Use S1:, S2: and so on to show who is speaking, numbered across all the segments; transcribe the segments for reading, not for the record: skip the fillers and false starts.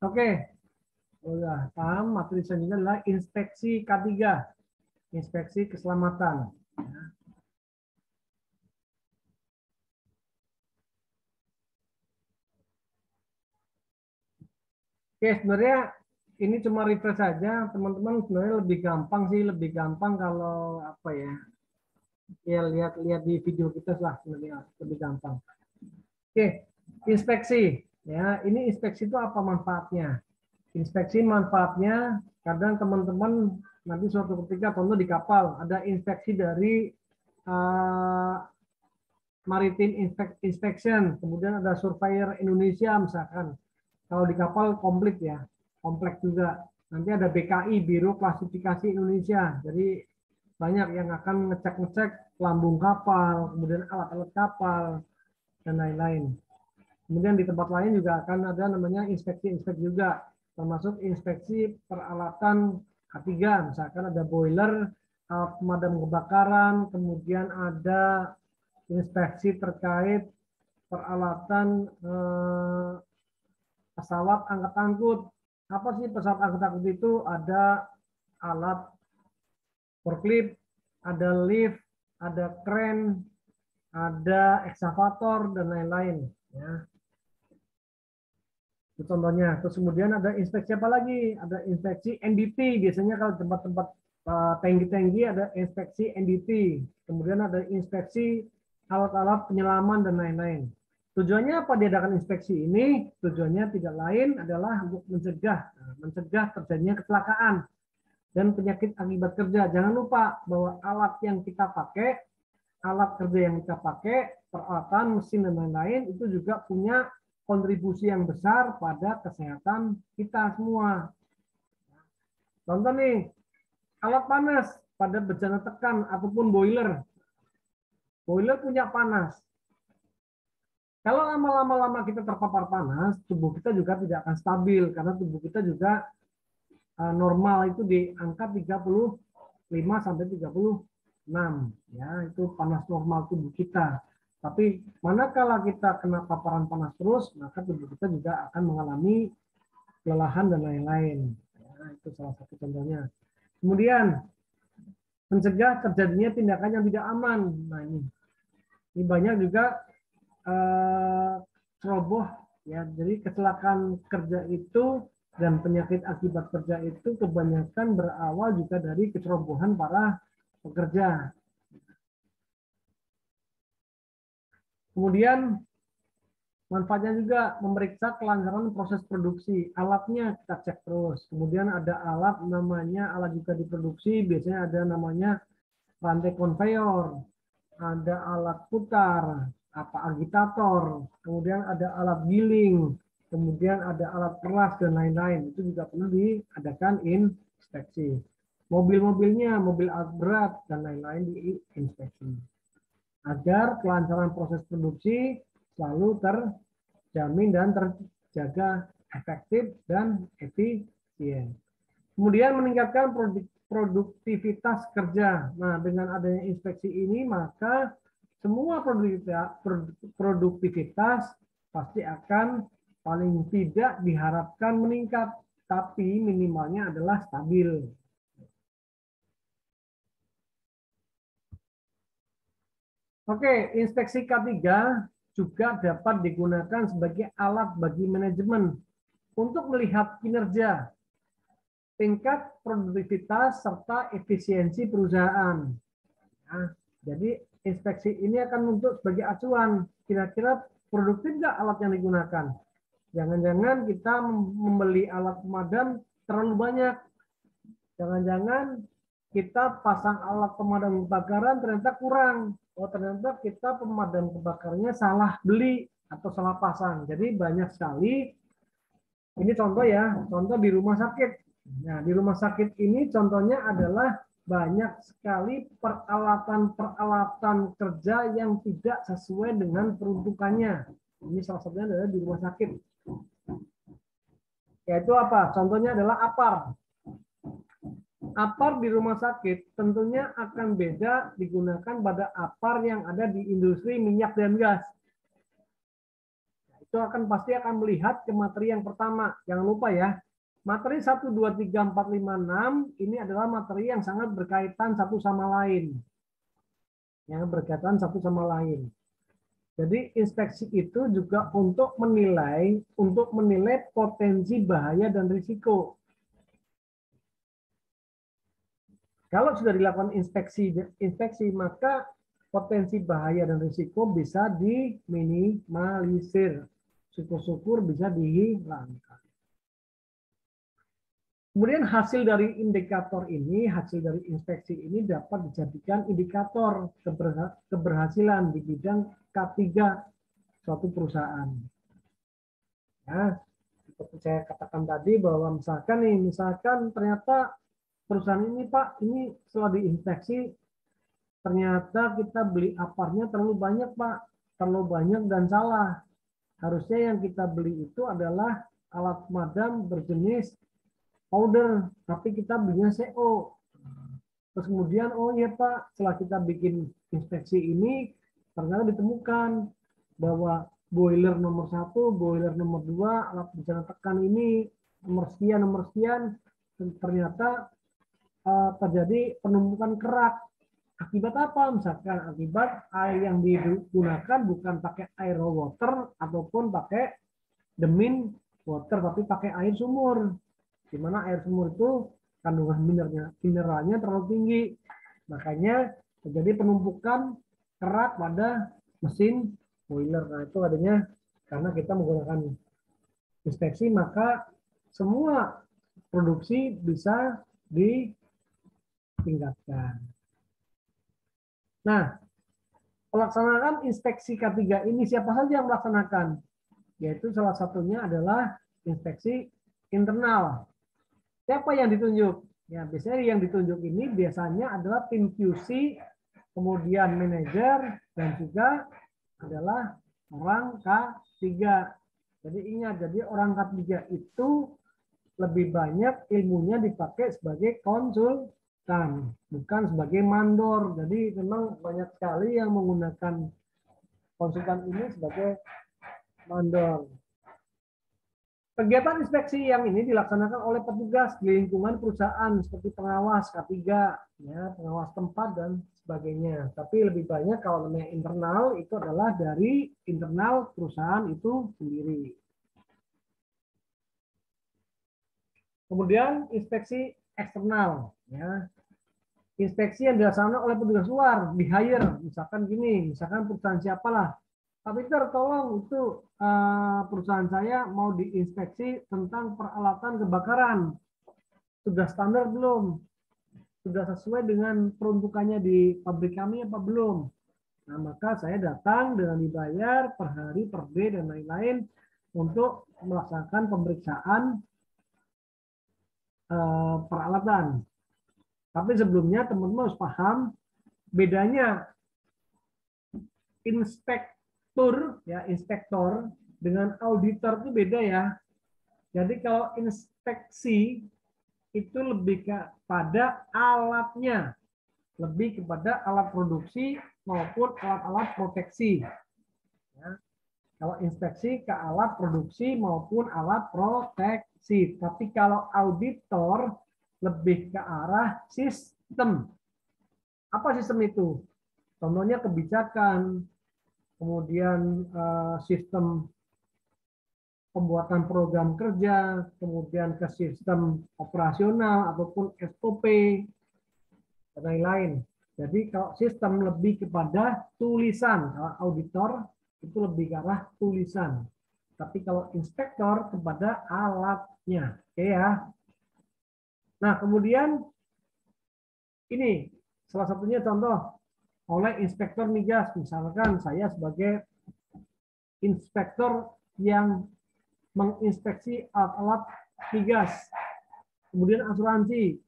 S1: Oke, udah paham. Materi selanjutnya adalah inspeksi K3, inspeksi keselamatan. Oke, sebenarnya ini cuma refresh saja, teman-teman. Sebenarnya lebih gampang sih, lebih gampang kalau apa ya? Ya lihat-lihat di video kita lah, sebenarnya lebih gampang. Oke, inspeksi. Ya, ini inspeksi itu apa manfaatnya? Inspeksi manfaatnya kadang teman-teman nanti suatu ketika contoh di kapal ada inspeksi dari uh, Maritime Inspection, kemudian ada Surveyor Indonesia misalkan. Kalau di kapal komplit ya, kompleks juga. Nanti ada BKI, Biro Klasifikasi Indonesia. Jadi banyak yang akan ngecek-ngecek lambung kapal, kemudian alat-alat kapal, dan lain-lain. Kemudian di tempat lain juga akan ada namanya inspeksi-inspeksi juga, termasuk inspeksi peralatan K3, misalkan ada boiler, alat pemadam kebakaran, kemudian ada inspeksi terkait peralatan pesawat angkut-angkut. Apa sih pesawat angkut-angkut itu? Ada alat forklift, ada lift, ada kren, ada ekskavator, dan lain-lain. Ya. Itu contohnya. Terus kemudian ada inspeksi apa lagi? Ada inspeksi NDT. Biasanya kalau tempat-tempat tangki-tangki ada inspeksi NDT. Kemudian ada inspeksi alat-alat penyelaman dan lain-lain. Tujuannya apa diadakan inspeksi ini? Tujuannya tidak lain adalah untuk mencegah terjadinya kecelakaan dan penyakit akibat kerja. Jangan lupa bahwa alat yang kita pakai, alat kerja yang kita pakai, peralatan, mesin, dan lain-lain itu juga punya kontribusi yang besar pada kesehatan kita semua. Contoh nih, alat panas pada bejana tekan ataupun boiler. Boiler punya panas. Kalau lama-lama kita terpapar panas, tubuh kita juga tidak akan stabil karena tubuh kita juga normal itu di angka 35 sampai 36. Ya, itu panas normal tubuh kita. Tapi manakala kita kena paparan panas terus, maka tubuh kita juga akan mengalami kelelahan dan lain-lain. Ya, itu salah satu contohnya. Kemudian mencegah terjadinya tindakan yang tidak aman. Nah ini banyak juga ceroboh ya. Jadi kecelakaan kerja itu dan penyakit akibat kerja itu kebanyakan berawal juga dari kecerobohan para pekerja. Kemudian manfaatnya juga memeriksa kelancaran proses produksi. Alatnya kita cek terus. Kemudian ada alat namanya, alat juga diproduksi, biasanya ada namanya rantai konveyor, ada alat putar, apa agitator, kemudian ada alat giling, kemudian ada alat keras dan lain-lain. Itu juga perlu diadakan inspeksi. Mobil-mobilnya, mobil alat berat dan lain-lain diinspeksi. Agar kelancaran proses produksi selalu terjamin dan terjaga efektif dan efisien. Kemudian meningkatkan produktivitas kerja. Nah, dengan adanya inspeksi ini, maka semua produktivitas pasti akan paling tidak diharapkan meningkat, tapi minimalnya adalah stabil. Oke, inspeksi K3 juga dapat digunakan sebagai alat bagi manajemen untuk melihat kinerja, tingkat produktivitas, serta efisiensi perusahaan. Nah, jadi inspeksi ini akan untuk sebagai acuan, kira-kira produktif nggak alat yang digunakan. Jangan-jangan kita membeli alat pemadam terlalu banyak. Jangan-jangan kita pasang alat pemadam kebakaran ternyata kurang. Oh, ternyata kita pemadam kebakarannya salah beli atau salah pasang. Jadi banyak sekali. Ini contoh ya, contoh di rumah sakit. Nah, di rumah sakit ini contohnya adalah banyak sekali peralatan-peralatan kerja yang tidak sesuai dengan peruntukannya. Ini salah satunya adalah di rumah sakit. Yaitu apa? Contohnya adalah APAR. APAR di rumah sakit tentunya akan beda digunakan pada APAR yang ada di industri minyak dan gas. itu pasti akan melihat ke materi yang pertama. Jangan lupa ya, materi 1, 2, 3, 4, 5, 6 ini adalah materi yang sangat berkaitan satu sama lain. Yang berkaitan satu sama lain. Jadi inspeksi itu juga untuk menilai potensi bahaya dan risiko. Kalau sudah dilakukan inspeksi maka potensi bahaya dan risiko bisa diminimalisir. Syukur-syukur bisa dihilangkan. Kemudian hasil dari indikator ini, hasil dari inspeksi ini dapat dijadikan indikator keberhasilan di bidang K3 suatu perusahaan. Ya, seperti saya katakan tadi bahwa misalkan ternyata perusahaan ini Pak, ini setelah diinspeksi ternyata kita beli aparnya terlalu banyak Pak, terlalu banyak dan salah. Harusnya yang kita beli itu adalah alat pemadam berjenis powder, tapi kita belinya CO. Terus kemudian, oh iya Pak, setelah kita bikin inspeksi ini, ternyata ditemukan bahwa boiler nomor 1, boiler nomor 2, alat bencana tekan ini, nomor sekian, ternyata terjadi penumpukan kerak. Akibat apa? Misalkan akibat air yang digunakan bukan pakai air water ataupun pakai demin water, tapi pakai air sumur. Di mana air sumur itu kandungan mineralnya terlalu tinggi. Makanya terjadi penumpukan kerak pada mesin boiler. Nah, itu adanya karena kita menggunakan inspeksi, maka semua produksi bisa ditingkatkan. Nah, pelaksanaan inspeksi K3 ini siapa saja yang melaksanakan? Yaitu salah satunya adalah inspeksi internal. Siapa yang ditunjuk? Ya, biasanya yang ditunjuk ini biasanya adalah tim QC, kemudian manajer, dan juga adalah orang K3. Jadi ingat, jadi orang K3 itu lebih banyak ilmunya dipakai sebagai konsultan, bukan sebagai mandor. Jadi memang banyak sekali yang menggunakan konsultan ini sebagai mandor. Kegiatan inspeksi yang ini dilaksanakan oleh petugas di lingkungan perusahaan seperti pengawas K3, ya, pengawas tempat dan sebagainya. Tapi lebih banyak kalau namanya internal itu adalah dari internal perusahaan itu sendiri. Kemudian inspeksi eksternal, ya. Inspeksi yang dilaksanakan oleh petugas luar, di hire, misalkan gini, misalkan perusahaan siapalah, Pak Peter, tolong itu perusahaan saya mau diinspeksi tentang peralatan kebakaran. Sudah standar belum? Sudah sesuai dengan peruntukannya di pabrik kami apa belum? Nah, maka saya datang dengan dibayar per hari, per day, dan lain-lain untuk melaksanakan pemeriksaan peralatan. Tapi sebelumnya teman-teman harus paham bedanya inspektor dengan auditor itu beda ya. Jadi kalau inspeksi itu lebih kepada alatnya, lebih kepada alat produksi maupun alat-alat proteksi. Ya. Kalau inspeksi ke alat produksi maupun alat proteksi. Tapi kalau auditor lebih ke arah sistem. Apa sistem itu? Contohnya kebijakan, kemudian sistem pembuatan program kerja, kemudian ke sistem operasional ataupun SOP, dan lain-lain. Jadi kalau sistem lebih kepada tulisan, kalau auditor itu lebih ke arah tulisan. Tapi kalau inspektor kepada alatnya. Oke ya. Nah, kemudian ini salah satunya contoh oleh inspektor migas. Misalkan saya sebagai inspektor yang menginspeksi alat-alat migas, kemudian asuransi,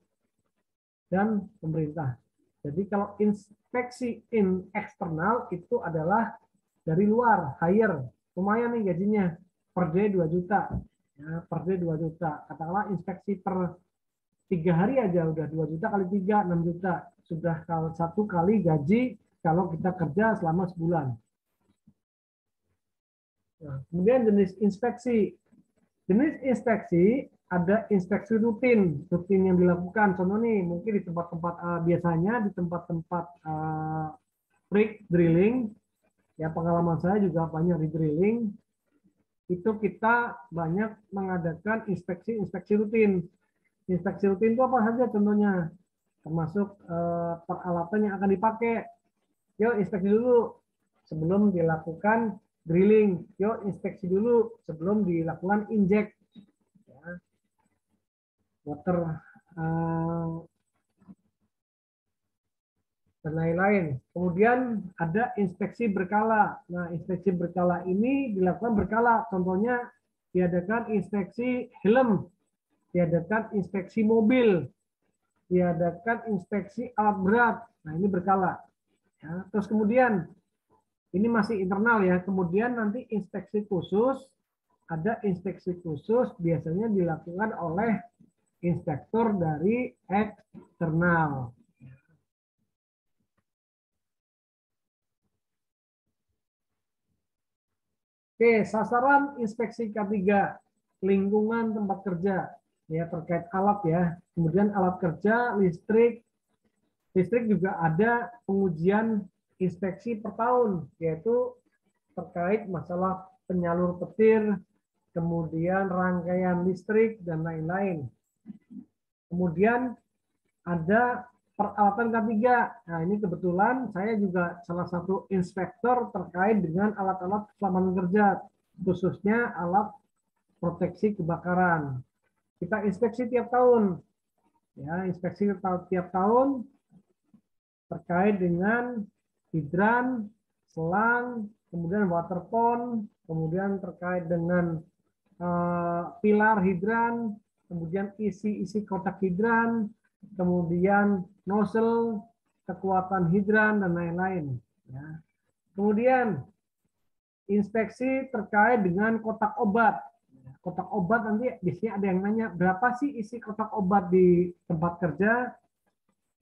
S1: dan pemerintah. Jadi kalau inspeksi eksternal itu adalah dari luar, hire. Lumayan nih gajinya, per day 2 juta. Ya, per day 2 juta. Katakanlah inspeksi per 3 hari aja udah 2 juta kali 3, 6 juta. Sudah kalau 1 kali gaji kalau kita kerja selama sebulan. Nah, kemudian jenis inspeksi. Jenis inspeksi ada inspeksi rutin, rutin yang dilakukan. Contoh nih, mungkin di tempat-tempat biasanya di tempat-tempat rig drilling, ya pengalaman saya juga banyak di drilling, itu kita banyak mengadakan inspeksi-inspeksi rutin. Inspeksi rutin itu apa saja contohnya? Termasuk peralatan yang akan dipakai. Yuk inspeksi dulu sebelum dilakukan drilling. Yuk inspeksi dulu sebelum dilakukan inject. Ya, water dan lain-lain. Kemudian ada inspeksi berkala. Nah, inspeksi berkala ini dilakukan berkala. Contohnya diadakan inspeksi helm, diadakan inspeksi mobil, diadakan inspeksi alat berat. Nah, ini berkala. Ya, terus kemudian ini masih internal ya. Kemudian nanti inspeksi khusus, ada inspeksi khusus biasanya dilakukan oleh inspektur dari eksternal. Oke, sasaran inspeksi K3, lingkungan tempat kerja, ya terkait alat ya. Kemudian alat kerja, listrik, listrik juga ada pengujian inspeksi per tahun, yaitu terkait masalah penyalur petir, kemudian rangkaian listrik dan lain-lain. Kemudian ada peralatan K3. Nah, ini kebetulan saya juga salah satu inspektor terkait dengan alat-alat keselamatan kerja, khususnya alat proteksi kebakaran. Kita inspeksi tiap tahun. Ya, inspeksi tiap tahun terkait dengan hidran, selang, kemudian water pond, kemudian terkait dengan pilar hidran, kemudian isi kotak hidran, kemudian nozzle, kekuatan hidran, dan lain-lain. Ya. Kemudian inspeksi terkait dengan kotak obat. Kotak obat nanti biasanya ada yang nanya, berapa sih isi kotak obat di tempat kerja?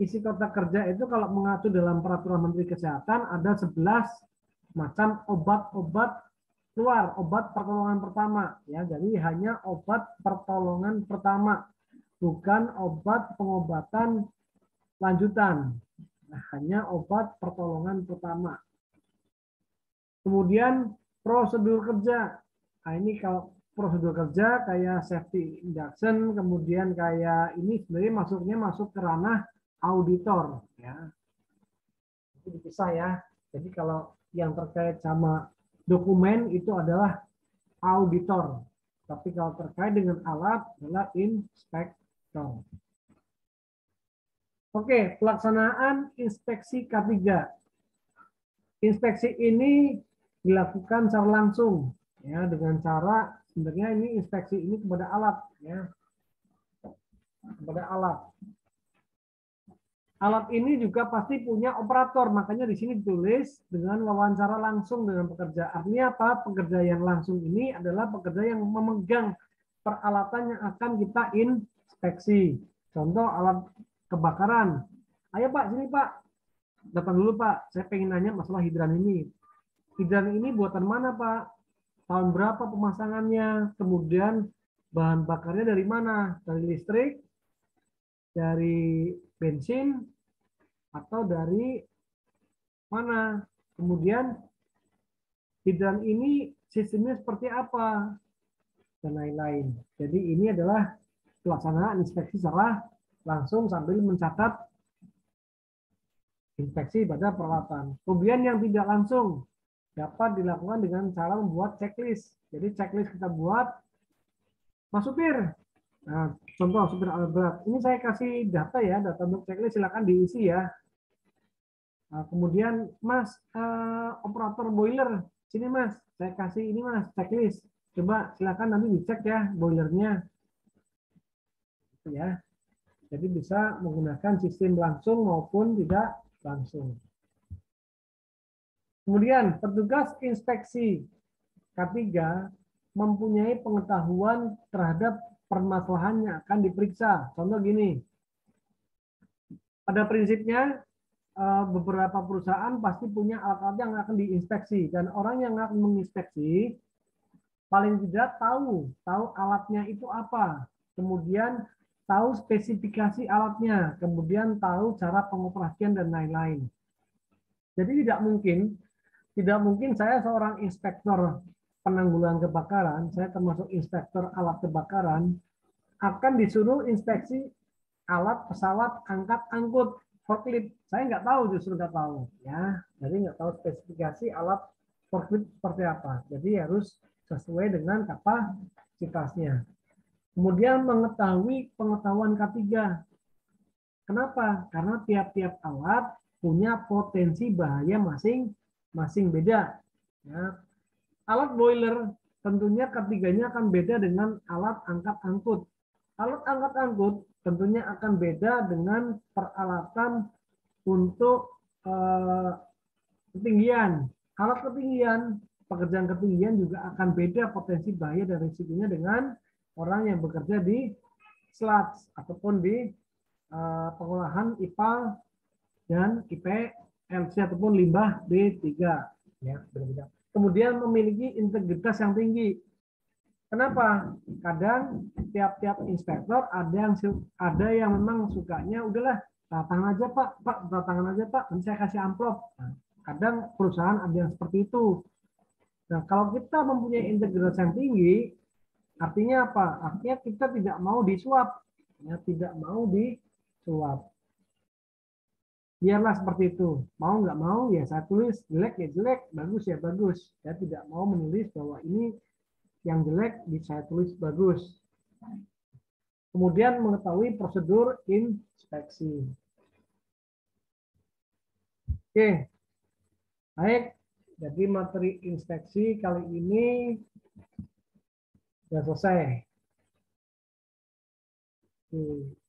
S1: Isi kotak kerja itu kalau mengacu dalam peraturan Menteri Kesehatan ada 11 macam obat-obat keluar, obat pertolongan pertama. Ya, jadi hanya obat pertolongan pertama, bukan obat pengobatan lanjutan. Nah, hanya obat pertolongan pertama. Kemudian prosedur kerja. Nah, ini kalau prosedur kerja kayak safety induction, kemudian kayak ini sebenarnya masuk ke ranah auditor. Ya. Itu dipisah ya. Jadi kalau yang terkait sama dokumen itu adalah auditor. Tapi kalau terkait dengan alat adalah inspektor. Oke, pelaksanaan inspeksi K3. Inspeksi ini dilakukan secara langsung ya dengan cara sebenarnya ini inspeksi ini kepada alat ya. Kepada alat. Alat ini juga pasti punya operator, makanya di sini ditulis dengan wawancara langsung dengan pekerja. Artinya apa? Pekerja yang langsung ini adalah pekerja yang memegang peralatan yang akan kita inspeksi. Contoh alat kebakaran. Ayo Pak, sini Pak. Datang dulu Pak, saya pengen nanya masalah hidran ini. Hidran ini buatan mana Pak? Tahun berapa pemasangannya? Kemudian bahan bakarnya dari mana? Dari listrik? Dari bensin? Atau dari mana? Kemudian hidran ini sistemnya seperti apa? Dan lain-lain. Jadi ini adalah pelaksanaan inspeksi secara langsung sambil mencatat inspeksi pada peralatan. Kemudian yang tidak langsung dapat dilakukan dengan cara membuat checklist. Jadi checklist kita buat, Mas Supir. Nah, contoh supir alat berat. Ini saya kasih data ya, data untuk checklist silakan diisi ya. Nah, kemudian Mas operator boiler, sini Mas, saya kasih ini Mas checklist. Coba silakan nanti dicek ya boilernya. Ya. Jadi bisa menggunakan sistem langsung maupun tidak langsung. Kemudian petugas inspeksi K3 mempunyai pengetahuan terhadap permasalahan yang akan diperiksa. Contoh gini, pada prinsipnya beberapa perusahaan pasti punya alat-alat yang akan diinspeksi dan orang yang akan menginspeksi paling tidak tahu alatnya itu apa, kemudian tahu spesifikasi alatnya, kemudian tahu cara pengoperasian dan lain-lain. Jadi tidak mungkin saya seorang inspektor penanggulangan kebakaran, saya termasuk inspektor alat kebakaran, akan disuruh inspeksi alat pesawat angkat angkut forklift. Saya nggak tahu, justru nggak tahu ya. Jadi nggak tahu spesifikasi alat forklift seperti apa. Jadi harus sesuai dengan kapasitasnya. Kemudian mengetahui pengetahuan K3. Kenapa? Karena tiap-tiap alat punya potensi bahaya masing-masing beda. Ya. Alat boiler tentunya ketiganya akan beda dengan alat angkat-angkut. Alat angkat-angkut tentunya akan beda dengan peralatan untuk ketinggian. Alat ketinggian, pekerjaan ketinggian juga akan beda potensi bahaya dan risikonya dengan orang yang bekerja di sludge ataupun di pengolahan IPA dan IPLC ataupun limbah B3. Ya, berbeda. Kemudian memiliki integritas yang tinggi. Kenapa? Kadang tiap-tiap inspektor ada yang memang sukanya udahlah tangan aja Pak tangan aja Pak, nanti saya kasih amplop. Nah, kadang perusahaan ada yang seperti itu. Nah, kalau kita mempunyai integritas yang tinggi, artinya apa? Artinya kita tidak mau disuap, ya, tidak mau disuap. Biarlah seperti itu. Mau nggak mau ya saya tulis, jelek ya jelek, bagus ya bagus. Saya tidak mau menulis bahwa ini yang jelek saya tulis bagus. Kemudian mengetahui prosedur inspeksi. Oke, baik. Jadi materi inspeksi kali ini sudah selesai. Oke.